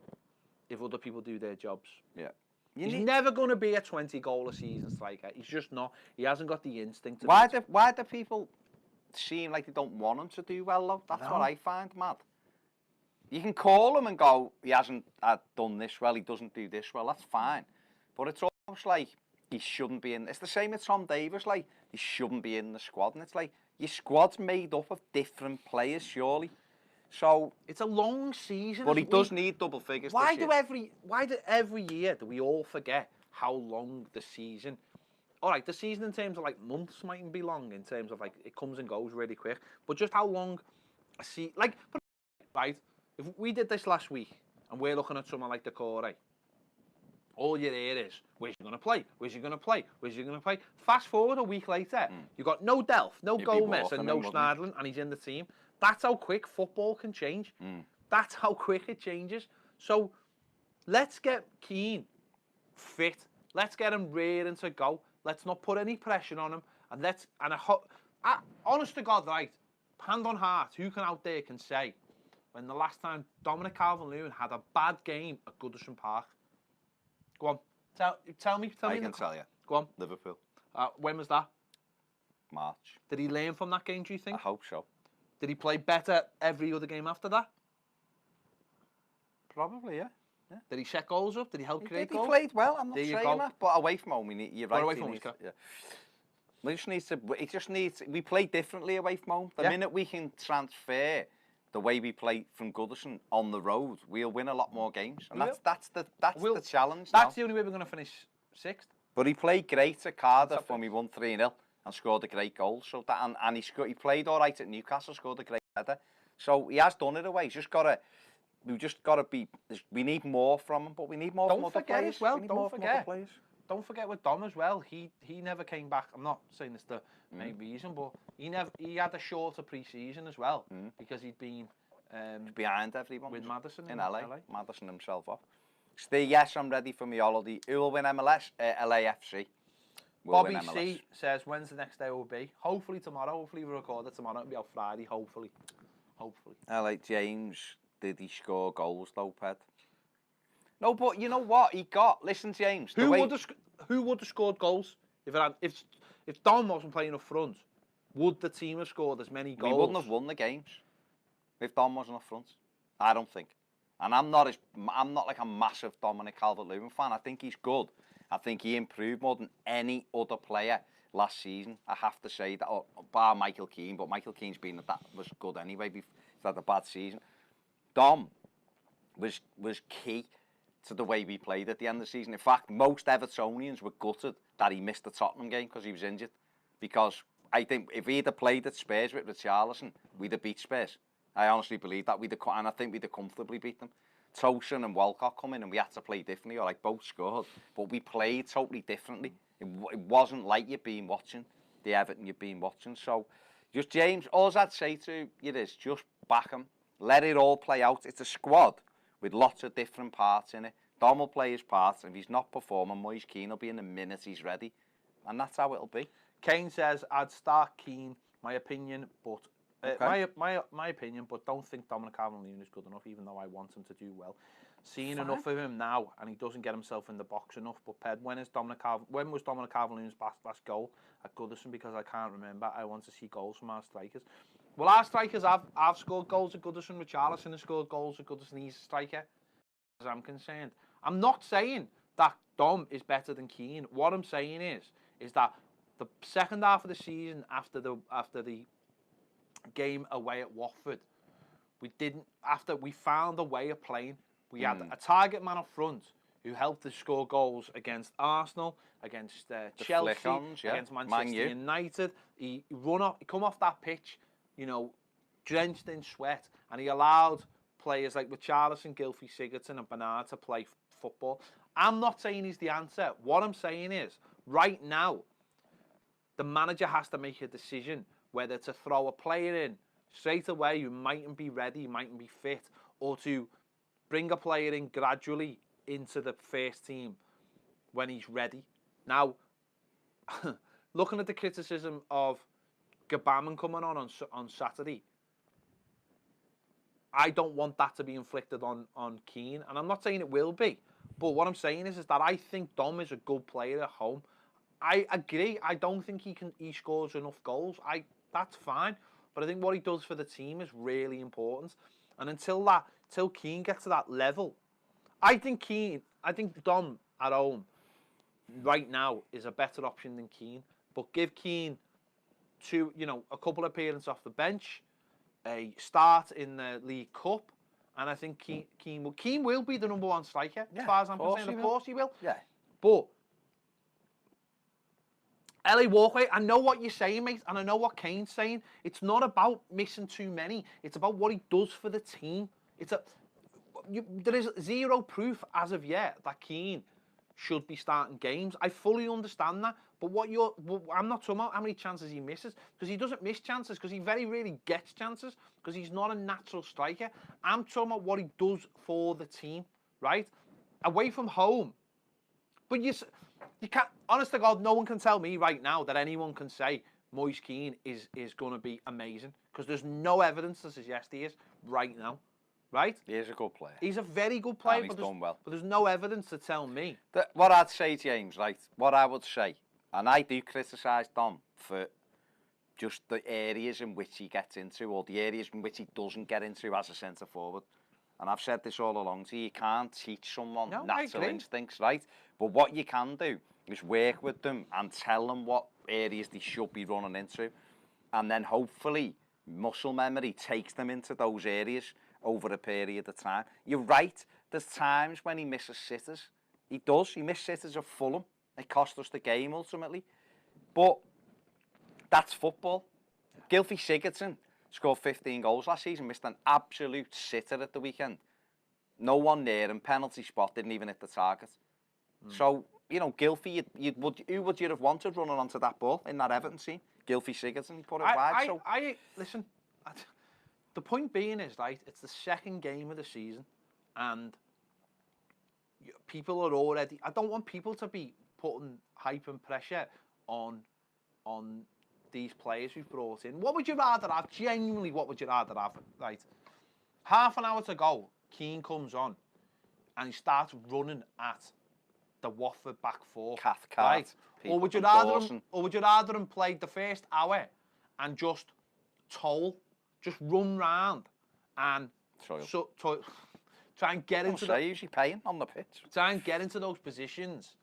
C: If other people do their jobs.
A: Yeah.
C: He's never going to be a 20-goal a season striker. He's just not. He hasn't got the instinct.
A: Why do people seem like they don't want him to do well, though? That's what I find mad. You can call him and go, he hasn't done this well, he doesn't do this well, that's fine. But it's almost like he shouldn't be in. It's the same with Tom Davis, like, he shouldn't be in the squad. And it's like, your squad's made up of different players, surely. So
C: it's a long season.
A: But he does need double figures.
C: Why do every year do we all forget how long the season? All right, the season in terms of like months mightn't be long in terms of like it comes and goes really quick. But just how long a season, like, right? If we did this last week and we're looking at someone like the Corey, all you hear is, where's he going to play? Where's he going to play? Where's he going to play? Fast forward a week later, you've got no Delph, no Gomez and no Schneiderlin, and he's in the team. That's how quick football can change. That's how quick it changes. So let's get Keane fit. Let's get him ready to go. Let's not put any pressure on him. And honest to God, right, hand on heart, who can say when the last time Dominic Calvert-Lewin had a bad game at Goodison Park? Go on, tell me.
A: I can tell you.
C: Go on.
A: Liverpool.
C: When was that?
A: March.
C: Did he learn from that game, do you think?
A: I hope so.
C: Did he play better every other game after that?
A: Probably, yeah.
C: Did he set goals up? Did he help create goals?
A: He played well, I'm not saying that. But away from home, you're right.
C: Away from home,
A: we play differently away from home. The minute we can transfer the way we play from Goodison on the road, we'll win a lot more games. And that's the challenge.
C: That's the only way we're going to finish 6th.
A: But he played great at Cardiff when we won 3-0 and scored a great goal. So that and he played all right at Newcastle, scored a great header. So he has done it away. We've just got to be. We need more from him, but we need more from other players.
C: Don't don't forget with Dom as well. He never came back. I'm not saying it's the main reason, but he had a shorter pre-season as well because he'd been
A: behind everyone
C: with Maddison
A: in LA. Maddison himself off. Steve, yes, I'm ready for my holiday. Who will win MLS? LAFC.
C: Bobby C says, when's the next day will be? Hopefully tomorrow. Hopefully we record it tomorrow. It'll be out Friday. Hopefully.
A: James, did he score goals though, Ped? No, but you know what he got? Listen, James.
C: Who would have scored goals if Dom wasn't playing up front? Would the team have scored as many goals?
A: We wouldn't have won the games if Dom wasn't up front. I don't think. And I'm not like a massive Dominic Calvert-Lewin fan. I think he's good. I think he improved more than any other player last season. I have to say that, bar Michael Keane, but Michael Keane's been was good anyway. He's had a bad season. Dom was key to the way we played at the end of the season. In fact, most Evertonians were gutted that he missed the Tottenham game because he was injured. Because I think if he'd have played at Spurs with Richarlison, we'd have beat Spurs. I honestly believe that and I think we'd have comfortably beat them. Tosin and Walcott come in and we had to play differently, or like both scored, but we played totally differently. It wasn't like you've been watching the Everton you've been watching. So, just James, all I'd say to you is just back him, let it all play out. It's a squad with lots of different parts in it. Dom will play his part, and if he's not performing, Moise Keane will be in the minute he's ready, and that's how it'll be.
C: Kane says, I'd start Keane, my opinion, but my opinion, but don't think Dominic Calvert-Lewin is good enough, even though I want him to do well. Seeing enough of him now, and he doesn't get himself in the box enough. But Ped, when was Dominic Calvert-Lewin's last goal at Goodison? Because I can't remember. I want to see goals from our strikers. Well, our strikers have scored goals at Goodison. Richarlison has scored goals at Goodison. He's a striker, as I'm concerned. I'm not saying that Dom is better than Keane. What I'm saying is that the second half of the season, after the game away at Watford, we found a way of playing. We had a target man up front who helped us score goals against Arsenal, against Chelsea, against Manchester United. He come off that pitch, drenched in sweat, and he allowed players like Richarlison, Gylfi, Sigurdsson and Bernard to play football. I'm not saying he's the answer. What I'm saying is, right now, the manager has to make a decision whether to throw a player in straight away who mightn't be ready, mightn't be fit, or to bring a player in gradually into the first team when he's ready. Now, looking at the criticism of Gbamin coming on Saturday, I don't want that to be inflicted on Keane, and I'm not saying it will be, but what I'm saying is that I think Dom is a good player at home. I agree. I don't think he scores enough goals. That's fine, but I think what he does for the team is really important. And until Keane gets to that level, I think Dom at home right now is a better option than Keane. But give Keane a couple of appearances off the bench, a start in the League Cup, and I think Keane will be the number one striker, as far as I'm concerned. Of course he will.
A: Yeah.
C: But LA Walkway, I know what you're saying, mate, and I know what Kane's saying. It's not about missing too many. It's about what he does for the team. There is zero proof as of yet that Keane should be starting games. I fully understand that, but I'm not talking about how many chances he misses, because he doesn't miss chances, because he very rarely gets chances, because he's not a natural striker. I'm talking about what he does for the team, right? Away from home. But you can't, honest to God, no one can tell me right now that anyone can say Moise Keane is going to be amazing, because there's no evidence to suggest he is right now, right?
A: He is a good player.
C: He's a very good player,
A: and he's done well.
C: But there's no evidence to tell me.
A: What I'd say, James, right, what I would say, and I do criticise Dom for just the areas in which he gets into, or the areas in which he doesn't get into as a centre-forward. And I've said this all along to you, can't teach someone natural instincts, right? But what you can do is work with them and tell them what areas they should be running into. And then hopefully muscle memory takes them into those areas over a period of time. You're right, there's times when he misses sitters. He does, he missed sitters at Fulham. It cost us the game ultimately. But that's football. Gylfi Sigurdsson scored 15 goals last season, missed an absolute sitter at the weekend. No one near him, penalty spot, didn't even hit the target. So, you know, Gylfi, who would you have wanted running onto that ball in that Everton team? Gylfi Sigurdsson, he put it wide.
C: Listen, the point being is, right, it's the second game of the season, and people are already... I don't want people to be putting hype and pressure on these players we've brought in. What would you rather have? Genuinely, what would you rather have? Right, half an hour to go, Keane comes on, and he starts running at the Watford back four.
A: Cathcart,
C: right? Or would you rather him play the first hour and just just run round and try and get into the...
A: usually paying on the pitch.
C: Try and get into those positions,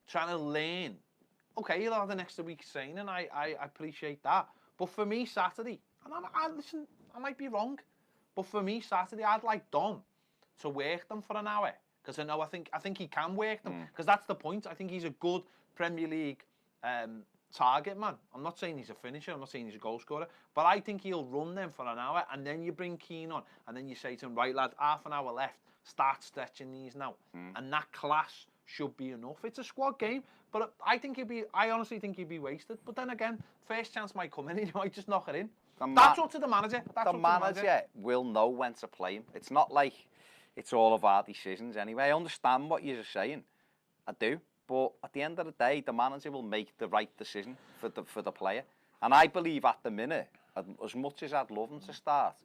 C: trying to learn. Okay, you'll have an extra week training, and I appreciate that. But for me, Saturday, and listen, I might be wrong, but for me, Saturday, I'd like Dom to work them for an hour. Because I think he can work them. Because that's the point. I think he's a good Premier League target man. I'm not saying he's a finisher. I'm not saying he's a goal scorer. But I think he'll run them for an hour, and then you bring Keane on, and then you say to him, right, lad, half an hour left. Start stretching these now. And that class should be enough. It's a squad game, but I honestly think he'd be wasted. But then again, first chance might come in, and he might just knock it in. That's up to the manager.
A: The manager will know when to play him. It's not like it's all of our decisions anyway. I understand what you're saying. I do. But at the end of the day, the manager will make the right decision for the player. And I believe at the minute, as much as I'd love him to start,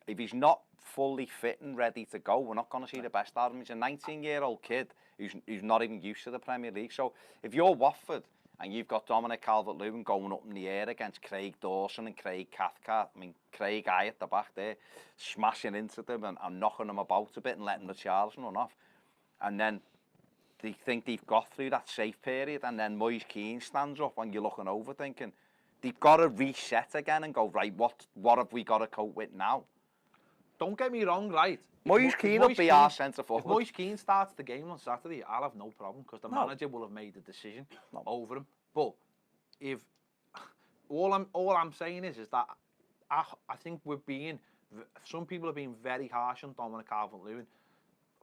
A: if he's not fully fit and ready to go, we're not going to see the best out of him. He's a 19-year-old kid who's not even used to the Premier League. So if you're Watford and you've got Dominic Calvert-Lewin going up in the air against Craig Dawson and Craig Cathcart, I mean, Craig Eye at the back there, smashing into them and knocking them about a bit and letting the Richarlison run off. And then they think they've got through that safe period, and then Moise Keane stands up and you're looking over thinking, they've got to reset again and go, right, what have we got to cope with now?
C: Don't get me wrong, right?
A: Moise Keane will be our centre forward.
C: If Moise Keane starts the game on Saturday, I'll have no problem because the manager will have made the decision over him. But if all I'm saying is that I think some people are being very harsh on Dominic Calvert-Lewin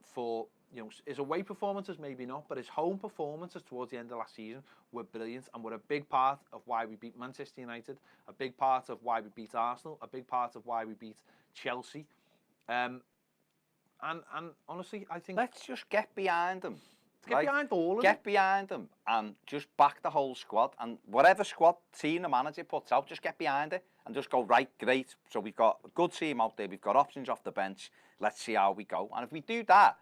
C: for, you know, his away performances maybe not, but his home performances towards the end of last season were brilliant and were a big part of why we beat Manchester United, a big part of why we beat Arsenal, a big part of why we beat Chelsea. And honestly, I think...
A: Let's just get behind them.
C: Get behind all of them.
A: Get behind them and just back the whole squad. And whatever squad team the manager puts out, just get behind it and just go, right, great. So we've got a good team out there. We've got options off the bench. Let's see how we go. And if we do that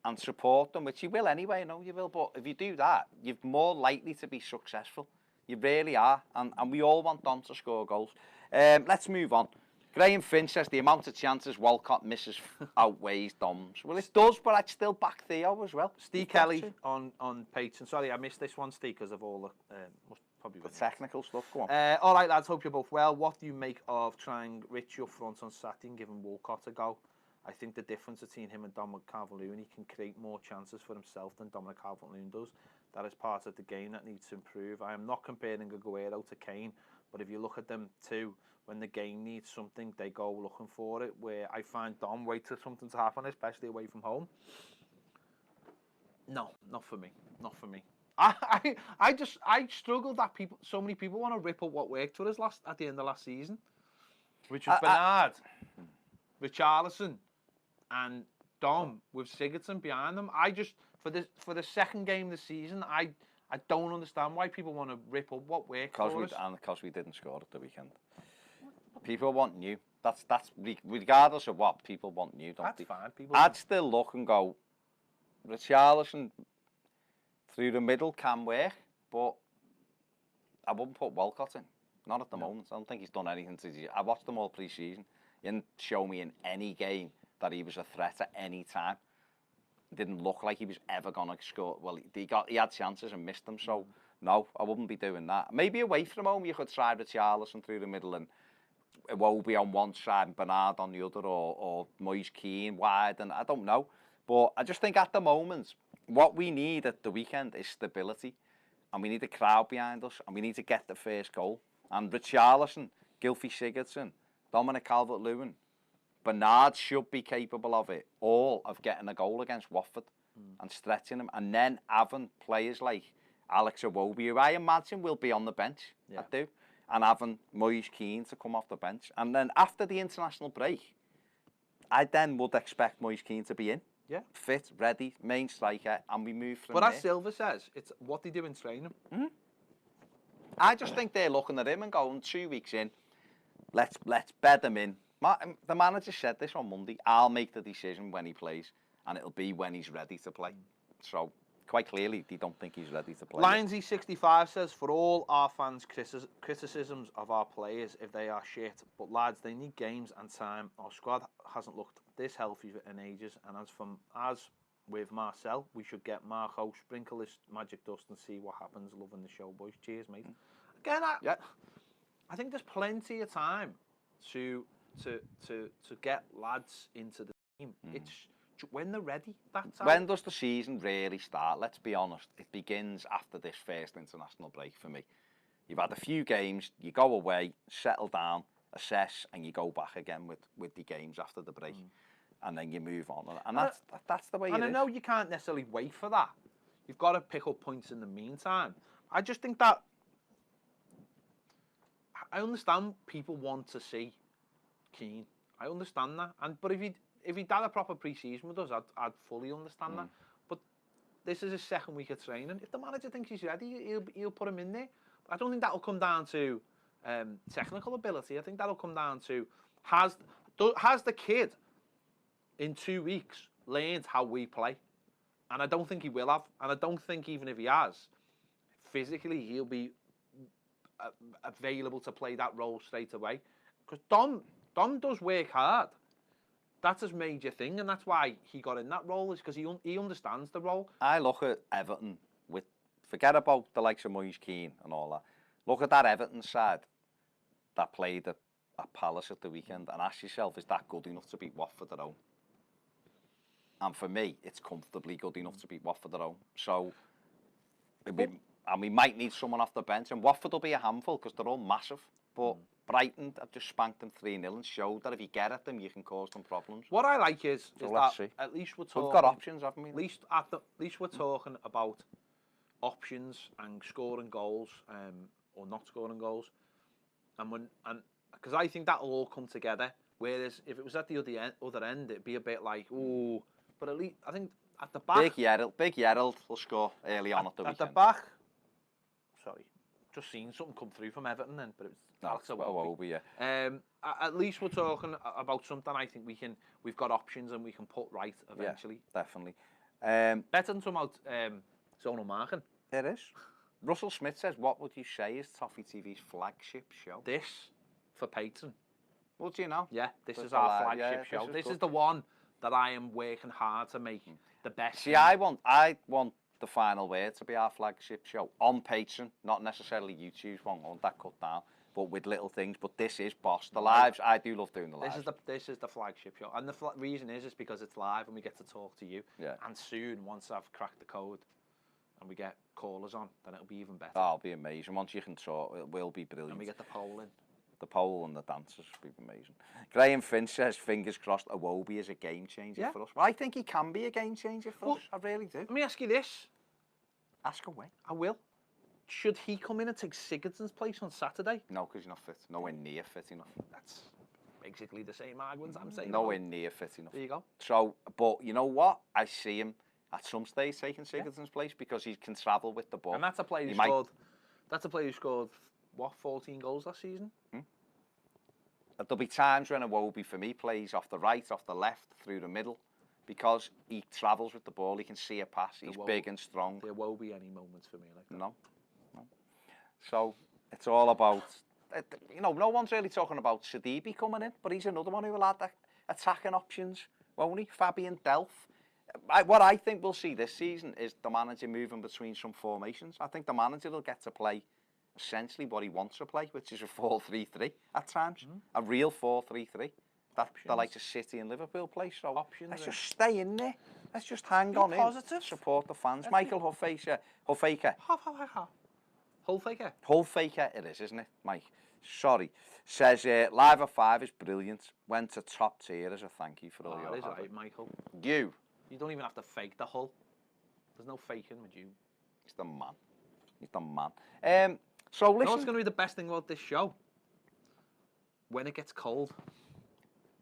A: and support them, which you will anyway, I know you will, but if you do that, you're more likely to be successful. You really are. And we all want Dom to score goals. Let's move on. Graham Finch says the amount of chances Walcott misses outweighs Dom's. Well, it does, but I'd still back Theo as well.
C: Steve Kelly on Patreon. Sorry, I missed this one, Steve, because of all the
A: technical stuff. Go on.
C: All right, lads, hope you're both well. What do you make of trying Richie up front on Saturday and giving Walcott a go? I think the difference between him and Dominic Calvert-Lewin, he can create more chances for himself than Dominic Calvert-Lewin does. That is part of the game that needs to improve. I am not comparing Aguero to Kane, but if you look at them too, when the game needs something, they go looking for it, where I find Dom waits for something to happen, especially away from home. No, not for me. Not for me. I struggle that so many people want to rip up what worked for us at the end of last season, which was Bernard, Richarlison, and Dom with Sigurdsson behind them. For the second game of the season, I don't understand why people want to rip up what worked for us.
A: And because we didn't score at the weekend. People want new. That's regardless of what, people want new, don't they?
C: That's fine.
A: I'd still look and go, Richarlison through the middle can work, but I wouldn't put Walcott in. Not at the moment. I don't think he's done anything I watched them all pre-season. He didn't show me in any game that he was a threat at any time. It didn't look like he was ever going to score. Well, he had chances and missed them, so no, I wouldn't be doing that. Maybe away from home you could try Richarlison through the middle and Iwobi on one side and Bernard on the other, or Moise Keane wide, and I don't know. But I just think at the moment, what we need at the weekend is stability, and we need a crowd behind us, and we need to get the first goal. And Richarlison, Gylfi Sigurdsson, Dominic Calvert-Lewin, Bernard should be capable of it, all of getting a goal against Watford. and stretching him, and then having players like Alex Iwobi, who I imagine will be on the bench, I do, and having Moise Keane to come off the bench. And then after the international break, I then would expect Moise Keane to be in.
C: Yeah.
A: Fit, ready, main striker, and we move from
C: but
A: there.
C: as Silva says, it's what they do in training.
A: I just think they're looking at him and going, 2 weeks in, let's bed him in. The manager said this on Monday, I'll make the decision when he plays, and it'll be when he's ready to play. So, quite clearly, they don't think he's ready to play.
C: Lionsy65 says, for all our fans' criticisms of our players if they are shit, but lads, they need games and time. Our squad hasn't looked this healthy in ages, and as with Marcel, we should get Marco, sprinkle this magic dust and see what happens. Loving the show, boys. Cheers, mate. Again, I think there's plenty of time to get lads into the team. It's when they're ready. That's
A: when does the season really start? Let's be honest. It begins after this first international break for me. You've had a few games, you go away, settle down, assess, and you go back again with the games after the break. And then you move on. And that's the way it is.
C: And I know you can't necessarily wait for that. You've got to pick up points in the meantime. I just think that I understand people want to see Keane. I understand that. But if he'd done a proper pre-season with us, I'd fully understand that. But this is his second week of training. If the manager thinks he's ready, he'll put him in there. But I don't think that'll come down to technical ability. I think that'll come down to has the kid in 2 weeks learned how we play? And I don't think he will have. And I don't think even if he has, physically he'll be available to play that role straight away. Because Dom does work hard. That's his major thing, and that's why he got in that role, is because he understands the role.
A: I look at Everton forget about the likes of Moise Keane and all that. Look at that Everton side that played at Palace at the weekend and ask yourself, is that good enough to beat Watford at home? And for me, it's comfortably good enough to beat Watford at home. So, we might need someone off the bench, and Watford will be a handful because they're all massive. But Brighton have just spanked them 3-0 and showed that if you get at them, you can cause them problems.
C: What I like is that at least we're talking.
A: We've got options, haven't we?
C: At least we're talking about options and scoring goals, or not scoring goals, and because I think that'll all come together. Whereas if it was at the other end, it'd be a bit like, ooh. But at least I think at the back,
A: Big Gerald will score early on at the weekend.
C: At the back, sorry, just seen something come through from Everton then, but it was
A: Iwobi,
C: yeah. At least we're talking about something I think we've got options and we can put right eventually.
A: Yeah, definitely.
C: Better than some out zonal marking.
A: It is. Russell Smith says, what would you say is Toffee TV's flagship show?
C: This for patron.
A: Well, do you know?
C: Yeah, this is our flagship show. This is the one that I am working hard to make the best.
A: See, I want the final word to be our flagship show on Patreon, not necessarily YouTube's one. I want that cut down, but with little things. But this is boss. The lives, I do love doing the lives.
C: This is the flagship show, and the reason is because it's live and we get to talk to you.
A: Yeah.
C: And soon, once I've cracked the code and we get callers on, then it'll be even better.
A: That'll be amazing. Once you can talk, it will be brilliant.
C: And we get the poll in.
A: The pole and the dancers would be amazing. Graham Finch says, fingers crossed, Iwobi is a game changer for us. Well, I think he can be a game changer for us. I really do.
C: Let me ask you this.
A: Ask away.
C: I will. Should he come in and take Sigurdsson's place on Saturday?
A: No, because he's not fit. Nowhere near fit enough.
C: That's basically the same arguments I'm saying.
A: Nowhere near fit enough.
C: There you go.
A: So, but you know what? I see him at some stage taking Sigurdsson's place because he can travel with the ball.
C: And that's a player who scored. That's a player who scored what, 14 goals last season?
A: There'll be times when Iwobi, for me, plays off the right, off the left, through the middle, because he travels with the ball. He can see a pass. He's big and strong.
C: There won't be any moments for me like that.
A: No. So it's all about, you know, no one's really talking about Sidibe coming in, but he's another one who will add attacking options, won't he? Fabian Delph. What I think we'll see this season is the manager moving between some formations. I think the manager will get to play essentially what he wants to play, which is a 4-3-3 at times, a real 4-3-3. That the likes of City and Liverpool play. So let's just stay in there. Let's just hang on in. Support the fans. Michael Hulfaker. Hulfaker it is, isn't it, Mike? Sorry. Says, Live at 5 is brilliant. Went to top tier as a thank you for all your
C: hard work. Michael.
A: You
C: You don't even have to fake the hull. There's no faking with you.
A: He's the man. He's the man. So
C: You know
A: listen.
C: what's going to be the best thing about this show? When it gets cold,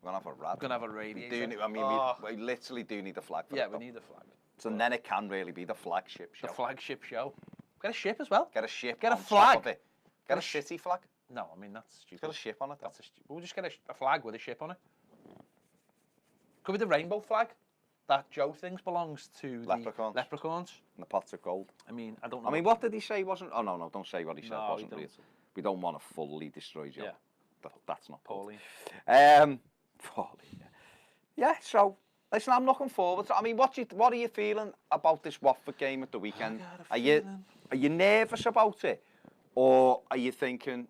A: We're going to have a rad.
C: we're going to have a radiator.
A: We literally do need a flag for
C: Yeah,
A: it.
C: we need a flag.
A: So then it can really be the flagship show.
C: The flagship show. Get a ship as well.
A: Get a ship.
C: Get a
A: on
C: flag.
A: top of it. Get a city flag.
C: No, I mean, that's stupid.
A: Got a ship on it.
C: That's we'll just get a flag with a ship on it. Could be the rainbow flag that Joe thinks belongs to
A: Leprechauns.
C: the leprechauns.
A: And the pots of gold.
C: I mean, I don't know.
A: I mean, what did he say wasn't... Oh, no, don't say what he said
C: No,
A: wasn't
C: he
A: real.
C: don't.
A: We don't want to fully destroy Joe.
C: Yeah.
A: That's not
C: Pauline.
A: Pauline. Yeah, so... Listen, I'm looking forward to... I mean, what are you feeling about this Watford game at the weekend? Are you nervous about it? Or are you thinking,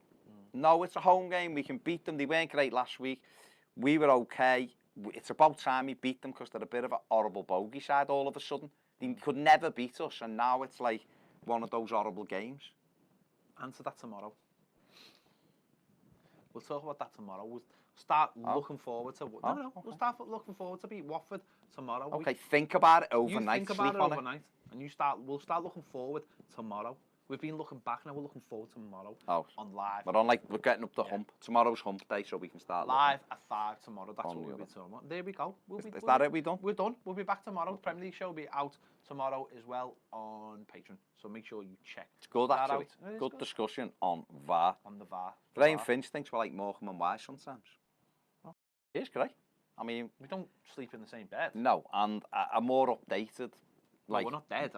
A: no, it's a home game, we can beat them. They weren't great last week. We were okay. It's about time we beat them because they're a bit of a horrible bogey side all of a sudden. They could never beat us, and now it's like one of those horrible games.
C: Answer that tomorrow. We'll talk about that tomorrow. We'll start looking forward to... We'll start looking forward to beat Watford tomorrow.
A: Okay, think about it
C: You
A: overnight.
C: think about it overnight, and we'll start looking forward tomorrow. We've been looking back now. We're looking forward tomorrow on live.
A: We're getting up the hump. Tomorrow's hump day, so we can start
C: live at 5 tomorrow. That's what we'll be talking about. There we go.
A: Is that it? We done?
C: We're done. We'll be back tomorrow. The Premier League show will be out tomorrow as well on Patreon. So make sure you check.
A: It's good actually. Good discussion on VAR.
C: On the VAR.
A: Graham Finch thinks we're like Morecambe and Wise sometimes. It's great. I mean,
C: we don't sleep in the same bed.
A: No, and a more updated.
C: Like, we're not dead.